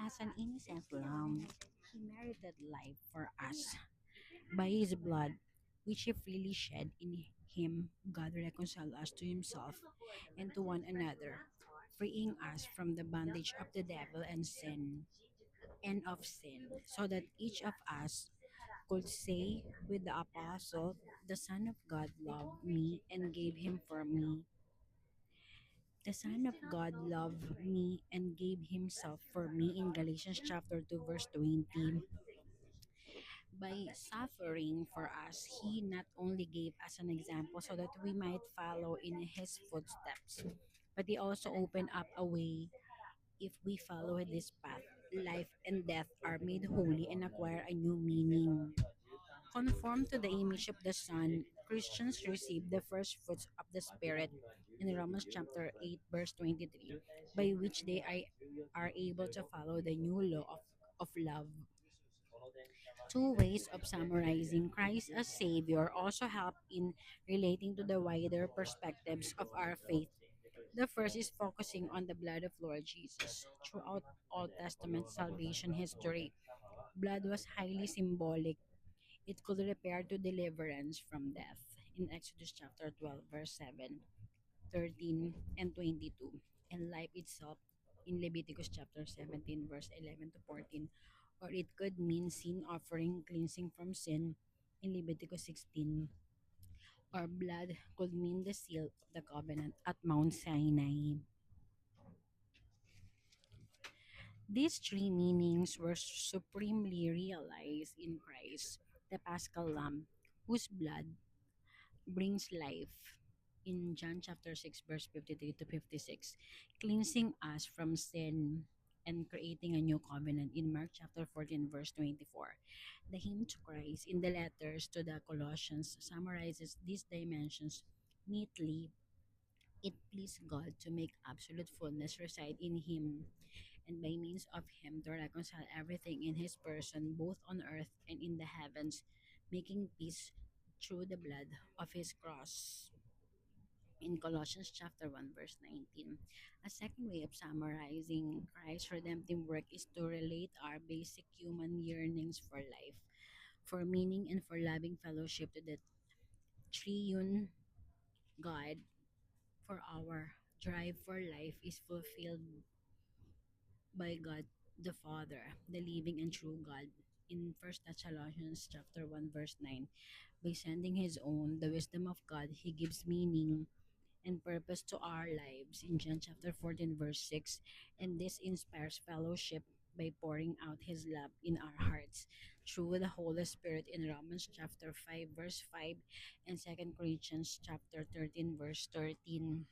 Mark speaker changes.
Speaker 1: As an innocent lamb, he merited life for us. By his blood, which he freely shed in him, God reconciled us to himself and to one another, freeing us from the bondage of the devil and of sin, so that each of us could say with the apostle, the Son of God loved me and gave him for me. The Son of God loved me and gave himself for me in Galatians chapter 2 verse 20. By suffering for us, he not only gave us an example so that we might follow in his footsteps, but he also opened up a way. If we follow this path, life and death are made holy and acquire a new meaning. Conformed to the image of the Son, Christians receive the first fruits of the Spirit in Romans chapter 8, verse 23, by which are able to follow the new law of love. Two ways of summarizing Christ as Savior also help in relating to the wider perspectives of our faith. The first is focusing on the blood of Lord Jesus. Throughout Old Testament salvation history, blood was highly symbolic. It could repair to deliverance from death in Exodus chapter 12, verse 7, 13, and 22, and life itself in Leviticus chapter 17, verse 11 to 14, or it could mean sin offering, cleansing from sin in Leviticus 16, or blood could mean the seal of the covenant at Mount Sinai. These three meanings were supremely realized in Christ, the Paschal Lamb, whose blood brings life in John chapter 6 verse 53 to 56, cleansing us from sin and creating a new covenant in Mark chapter 14 verse 24. The hymn to Christ in the letters to the Colossians summarizes these dimensions neatly. It pleased God to make absolute fullness reside in him, and by means of him to reconcile everything in his person, both on earth and in the heavens, making peace through the blood of his cross. In Colossians chapter 1 verse 19. A second way of summarizing Christ's redemptive work is to relate our basic human yearnings for life, for meaning, and for loving fellowship to the triune God. For our drive for life is fulfilled by God the Father, the living and true God. In First Thessalonians chapter 1 verse 9, by sending his own, the wisdom of God, he gives meaning and purpose to our lives in John chapter 14 verse 6, and this inspires fellowship by pouring out his love in our hearts through the Holy Spirit in Romans chapter 5 verse 5 and Second Corinthians chapter 13 verse 13.